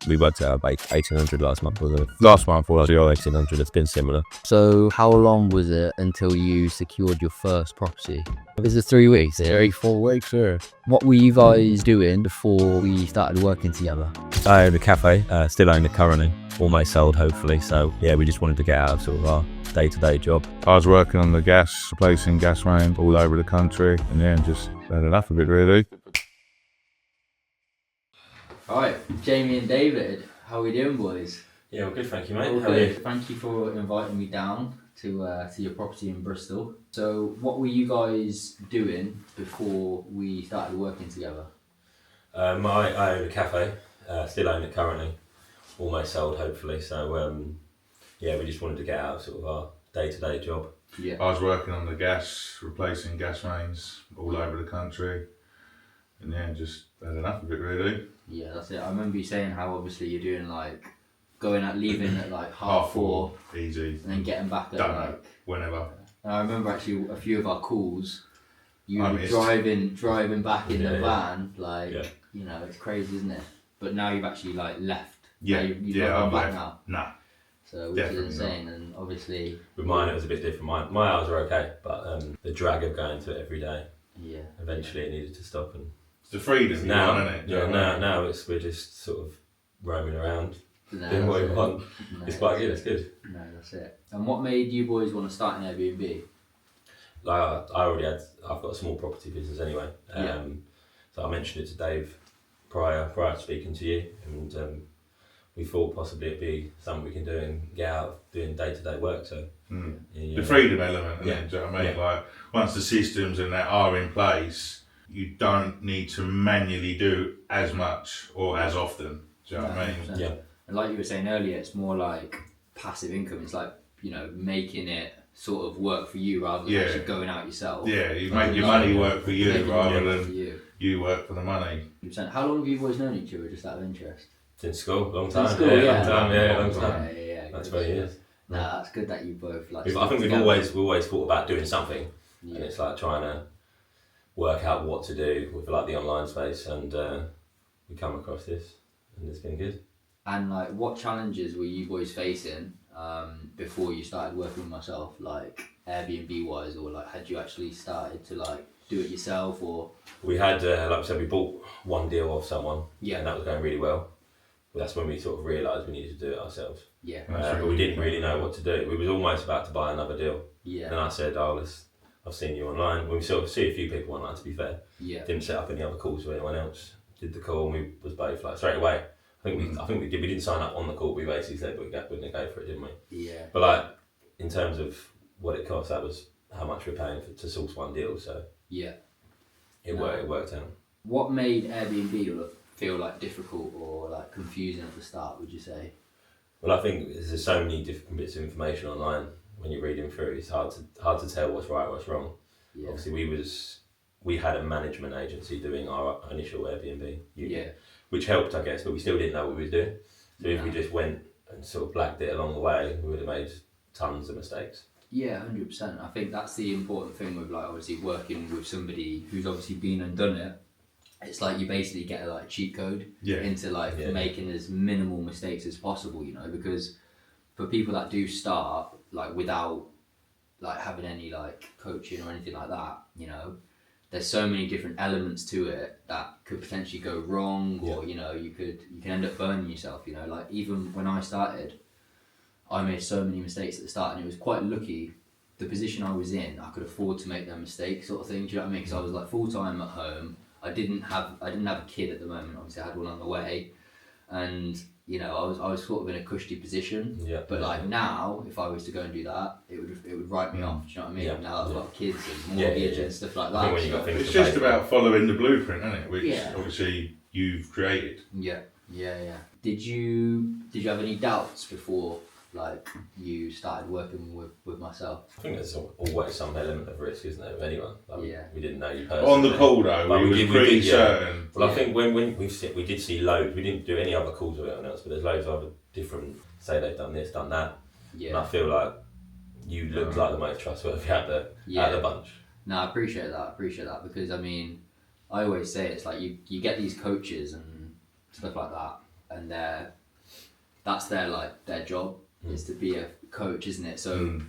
We worked out about 1,800 last month. Last month was 1,800. It's been similar. So how long was it until you secured your first property? Is it 3 weeks? 4 weeks, yeah. What were you guys doing before we started working together? I own a cafe, still own it currently. Almost sold, hopefully. So yeah, we just wanted to get out of sort of our day-to-day job. I was working on the gas, replacing gas mains all over the country, and yeah, just had enough of it really. Alright, Jamie and David, how are we doing, boys? Yeah, well, good, thank you, mate. All How are you? good. Thank you for inviting me down to your property in Bristol. So what were you guys doing before we started working together? I own a cafe, still own it currently. Almost sold, hopefully. So yeah, we just wanted to get out of sort of our day-to-day job. Yeah. I was working on the gas, replacing gas mains all over the country, and yeah, just had enough of it really. Yeah, that's it. I remember you saying how obviously you're doing like leaving at like Half 4, easy, and then getting back at done like. it whenever. And I remember actually a few of our calls. You I were missed. driving back in the Yeah. van, like Yeah. you know, it's crazy, isn't it? But now you've actually like left. Yeah, You've yeah, not I've gone back left. now. Nah, So which Definitely is insane, and obviously. With mine, it was a bit different. My hours are okay, but the drag of going to it every day, Yeah. eventually it needed to stop. And it's the freedom you now, want, isn't it? yeah, now we're just sort of roaming around, No, doing what we that's it. want. No, It's quite good. It's good. No, that's it. And what made you boys want to start an Airbnb? Like I've got a small property business anyway. Yeah. So I mentioned it to Dave prior to speaking to you, and we thought possibly it'd be something we can do and get out of doing day-to-day work. So yeah. The freedom element, Yeah. do you know what I mean? Yeah. Like once the systems and that are in place, you don't need to manually do as much or as often. Do you know what I mean? 100%. Yeah. And like you were saying earlier, it's more like passive income. It's like, you know, making it sort of work for you rather than Yeah. actually going out yourself. Yeah, you make your money work for you Making it rather work for than you. you work for the money. 100%. How long have you boys known each other, just out of interest? Since school, long time. Since school, long yeah. time. Yeah, long time. Yeah. That's good 20 stuff. years. No, that's good that you both like. I stuck think we've together. always thought about doing something, Yeah. and it's like trying to work out what to do with like the online space, and we come across this, and it's been good. And like, what challenges were you boys facing before you started working with myself, like Airbnb wise, or like had you actually started to like do it yourself, or? We had, like I said, we bought one deal off someone, Yeah. and that was going really well. But that's when we sort of realised we needed to do it ourselves. Yeah. That's But we didn't really know what to do. We was almost about to buy another deal. Yeah. And I said, I've seen you online. We sort of see a few people online, to be fair. Yeah. Didn't set up any other calls with anyone else. Did the call, and we was both like straight away. I think we did. We didn't sign up on the call. We basically said we're going to go for it, didn't we? Yeah. But like in terms of what it cost, that was how much we're paying to source one deal. So Yeah. it worked out. What made Airbnb feel like difficult or like confusing at the start, would you say? Well, I think there's so many different bits of information online when you're reading through. It's hard to tell what's right, what's wrong. Yeah. Obviously, we had a management agency doing our initial Airbnb unit, Yeah. which helped, I guess, but we still didn't know what we was doing. So if we No. just went and sort of blacked it along the way, we would have made tons of mistakes. Yeah, 100%. I think that's the important thing with like obviously working with somebody who's obviously been and done it. It's like you basically get like a cheat code Yeah. into like Yeah. making as minimal mistakes as possible, you know, because for people that do start like without like having any like coaching or anything like that, you know, there's so many different elements to it that could potentially go wrong, or you know, you can end up burning yourself, you know. Like even when I started, I made so many mistakes at the start, and it was quite lucky the position I was in. I could afford to make that mistake, sort of thing. Do you know what I mean? Because I was like full time at home. I didn't have a kid at the moment. Obviously, I had one on the way, and you know, I was sort of in a cushy position. Yeah. But like now, if I was to go and do that, it would write me off. Do you know what I mean? Yeah. Now I've got kids and Yeah, mortgage yeah. and stuff like I think that. when you got so- things It's to just pay for. about following the blueprint, isn't it? Which Yeah. obviously you've created. Yeah. Did you have any doubts before like you started working with myself? I think there's always some element of risk, isn't there, with anyone? Like Yeah. We didn't know you personally. On the call though, But we we were did- we pretty did, yeah. certain. Well, I Yeah. think when we did see loads, we didn't do any other calls with anyone else, but there's loads of other different, say they've done this, done that. And I Yeah. feel like you looked like the most trustworthy out of the bunch. No, I appreciate that because I mean, I always say it's like you get these coaches and stuff like that, and that's their job is to be a coach, isn't it? So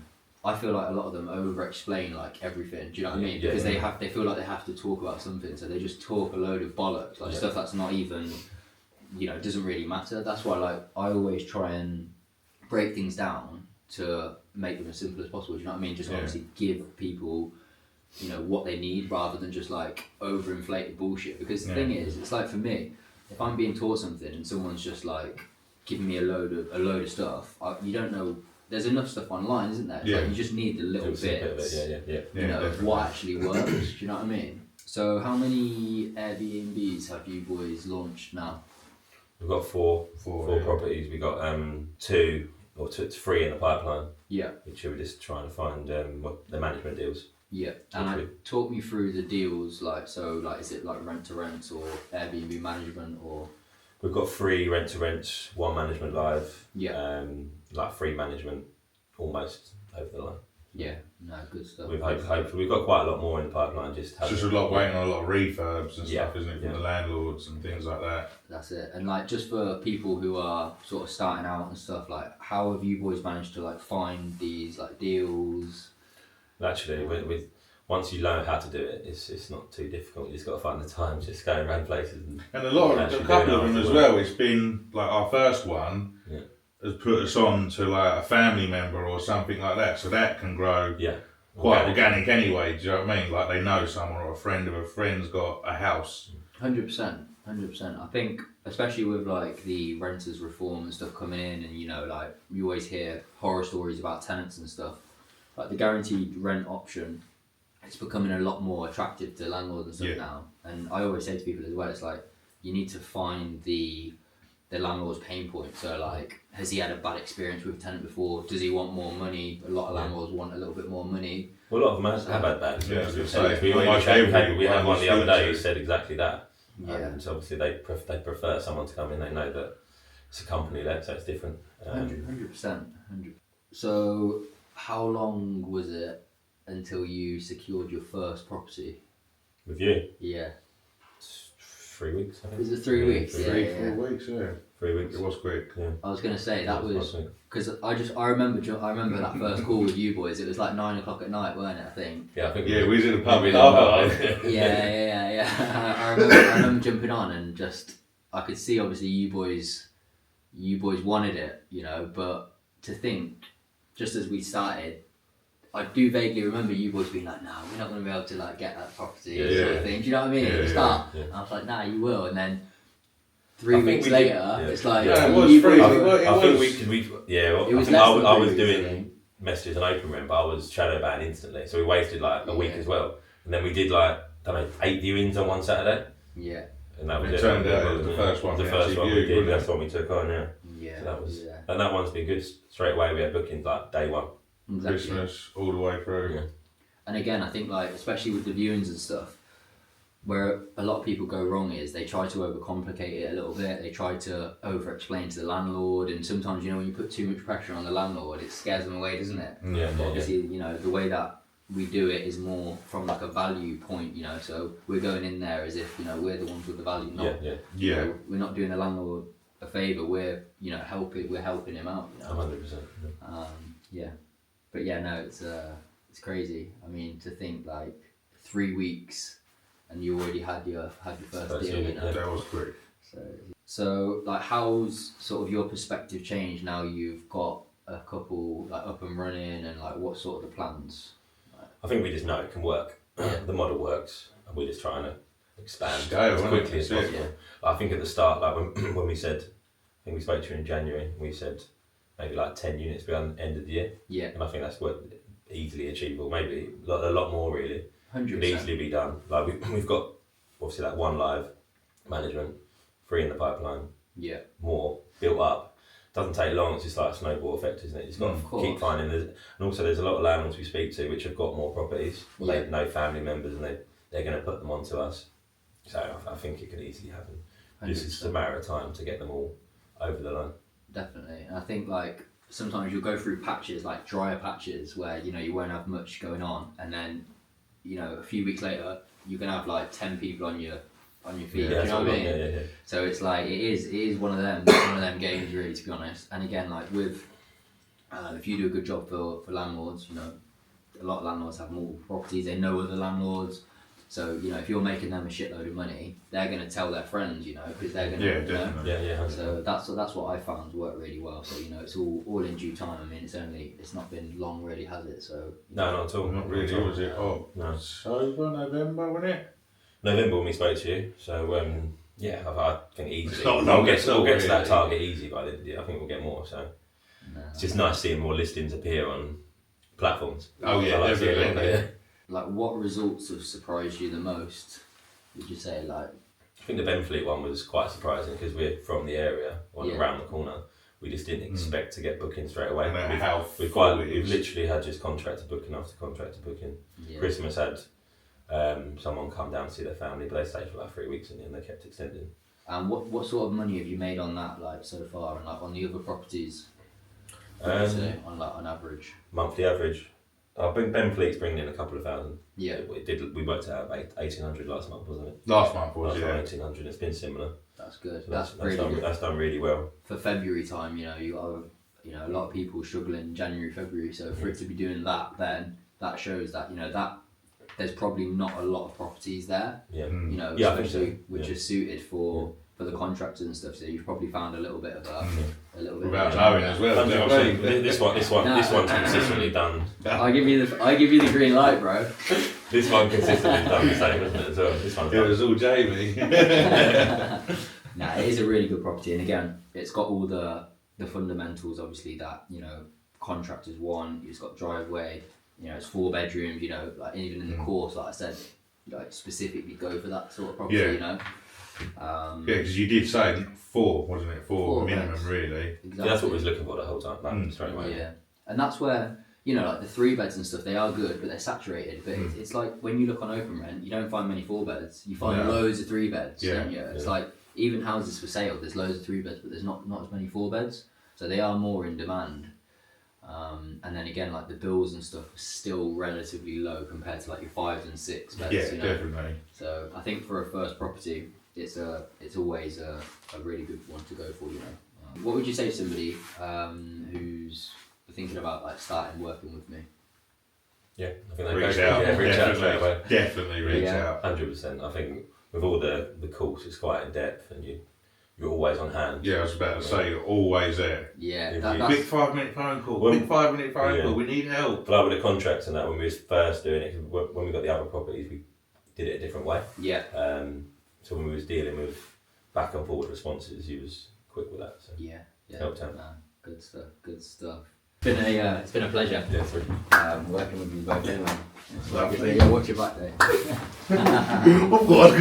I feel like a lot of them over explain like everything. Do you know what I mean? Because they feel like they have to talk about something, so they just talk a load of bollocks, like stuff that's not even, doesn't really matter. That's why like I always try and break things down to make them as simple as possible. Do you know what I mean? Just obviously give people, what they need rather than just like overinflated bullshit. Because the thing is, it's like for me, if I'm being taught something and someone's just like giving me a load of stuff, you don't know. There's enough stuff online, isn't there? It's like you just need the little bits, of what actually works. Do you know what I mean? So how many Airbnbs have you boys launched now? We've got four properties. We got 2 or 3 in the pipeline. Yeah. Which we're just trying to find what the management deals. Yeah. And talk me through the deals, is it like rent to rent or Airbnb management or? We've got 3 rent to rent, 1 management live. Yeah. Like 3 management almost over the line. Yeah, no, good stuff. We've hopefully we've got quite a lot more in the pipeline. Just a lot waiting on a lot of refurbs and stuff, isn't it, from the landlords and things like that. That's it. And like just for people who are sort of starting out and stuff, like how have you boys managed to like find these like deals? Actually, with once you learn how to do it, it's not too difficult. You just got to find the time, just going around places and a couple of them as well. It's been like our first one. Yeah. Has put us on to like a family member or something like that, so that can grow quite organic anyway. Do you know what I mean? Like they know someone or a friend of a friend's got a house. 100%. I think especially with like the renters reform and stuff coming in, and like you always hear horror stories about tenants and stuff. Like the guaranteed rent option, it's becoming a lot more attractive to landlords and stuff now. And I always say to people as well, it's like you need to find the landlord's pain point. So like, has he had a bad experience with a tenant before? Does he want more money? A lot of landlords want a little bit more money. Well, a lot of them have had bad experiences with tenants. We had one the other day who said exactly that. Yeah. And so obviously they prefer someone to come in. They know that it's a company there, so it's different. 100%. So how long was it until you secured your first property? With you? Yeah. 3 weeks, I think. Was it 3 weeks? 4 weeks, 3 weeks. It was quick. Yeah. I was gonna say that was because I remember that first call with you boys. It was like 9 o'clock at night, weren't it? I think. Yeah, I think. Yeah, we was in the pub. Yeah. I remember jumping on and just I could see obviously you boys wanted it, but to think just as we started. I do vaguely remember you boys being like, "No, we're not going to be able to like get that property," sort of thing. Do you know what I mean? At the start, I was like, "Nah, you will," and then 3 weeks later, it's like, it was free. I was doing messages and open rent, but I was shadow banned instantly, so we wasted like a week as well. And then we did like 8 viewings on one Saturday. Yeah. And that was it. Turned out the first one. The first one we did. That's what we took on. Yeah. Yeah. So that was, and that one's been good straight away. We had bookings like day one. Exactly. Christmas all the way through. Yeah. And again, I think like especially with the viewings and stuff, where a lot of people go wrong is they try to overcomplicate it a little bit. They try to over-explain to the landlord, and sometimes when you put too much pressure on the landlord, it scares them away, doesn't it? Yeah. But obviously, the way that we do it is more from like a value point. So we're going in there as if we're the ones with the value, not we're not doing the landlord a favour. We're helping him out. 100%. Yeah. But yeah, no, it's crazy. I mean, to think like 3 weeks, and you already had your first deal. That was quick. So like, how's sort of your perspective changed now you've got a couple like up and running, and like what sort of the plans? I think we just know it can work. The model works, and we're just trying to expand as quickly as possible. I think at the start, like when we said, I think we spoke to you in January, we said maybe like 10 units by the end of the year. Yeah. And I think that's easily achievable. Maybe a lot more really. 100%. Could easily be done. Like we've got obviously like 1 live management, 3 in the pipeline. Yeah. More built up. Doesn't take long. It's just like a snowball effect, isn't it? You just got to keep finding. And also there's a lot of landlords we speak to which have got more properties. They know family members, and they're going to put them onto us. So I think it could easily happen. 100%. It's just a matter of time to get them all over the line. Definitely. And I think like sometimes you'll go through patches, like drier patches, where you won't have much going on, and then a few weeks later you can have like 10 people on your on your feet. Yeah, do you know what I mean? Yeah. So it's like it is one of them games really, to be honest. And again, like with if you do a good job for landlords, you know, a lot of landlords have multiple properties. They know other landlords. So, you know, if you're making them a shitload of money, they're going to tell their friends, you know, because they're going to, yeah, definitely. Yeah. So that's what I found worked really well. So, you know, it's all in due time. I mean, it's not been long really, has it? So No, not at all. Not really, was it? Oh, no. October, November, wasn't it? November when we spoke to you. So, yeah, I think easily. It's not long, We'll it's not get to that really. target easy by the end of the year. I think we'll get more. So it's just nice seeing more listings appear on platforms. Oh, yeah, I like seeing it, definitely. yeah. like, what results have surprised you the most? Would you say, like? I think the Benfleet one was quite surprising because we're from the area, around the corner. We just didn't expect to get bookings straight away. We've literally had just contracted booking after contracted booking. Yeah. Christmas had someone come down to see their family, but they stayed for like 3 weeks and then they kept extending. And what sort of money have you made on that, like, so far, and like on the other properties? On average. Monthly average. I think Benfleet's bringing in a couple of thousand. Yeah. We worked out about 1,800 last month, wasn't it? Last month was, last yeah. month, 1,800. It's been similar. That's good. So That's really good. That's done really well. For February time, you know, you got a lot of people struggling January, February. So for it to be doing that, then that shows that, you know, that there's probably not a lot of properties there. Yeah. You know, Yeah, especially which are suited for the contractors and stuff. So you've probably found a little bit of a little bit. Without knowing as well. do you know what I mean? This one's consistently done. I give you the green light, bro. This one consistently done the same, isn't it? As well. This one's It was all Jamie. Nah, it is a really good property, and again, it's got all the fundamentals, obviously, that, you know, contractors want. It's got driveway, you know, it's 4 bedrooms, you know, like even in the course, like I said, like specifically go for that sort of property, you know. Yeah, because you did say 4, wasn't it? 4 minimum, beds. really. Exactly. Yeah, that's what we was looking for the whole time. Straight away. Yeah, and that's where, you know, like the 3 beds and stuff, they are good, but they're saturated. But it's like when you look on open rent, you don't find many 4 beds. You find loads of 3 beds. Yeah. Don't you? It's like even houses for sale, there's loads of 3 beds, but there's not as many 4 beds. So they are more in demand. And then again, like the bills and stuff are still relatively low compared to like your 5s and 6 beds. Yeah, you know? definitely. So I think for a first property, it's always a really good one to go for, you know. What would you say to somebody who's thinking about like starting working with me? Yeah, I think they Reach out. reach out straight away. Definitely reach out. 100%. I think with all the course, it's quite in depth, and you're always on hand. Yeah, I was about to say, you're always there. Yeah, Quick 5-minute phone call. Well, Quick 5-minute phone call. We need help. But like with the contracts and that, when we was first doing it, when we got the other properties, we did it a different way. Yeah. So when we was dealing with back and forward responses, he was quick with that. So Yeah. helped out. Good stuff. It's been a pleasure. Yeah, Working with you both anyway. Lovely. Yeah, watch your back there. Oh God,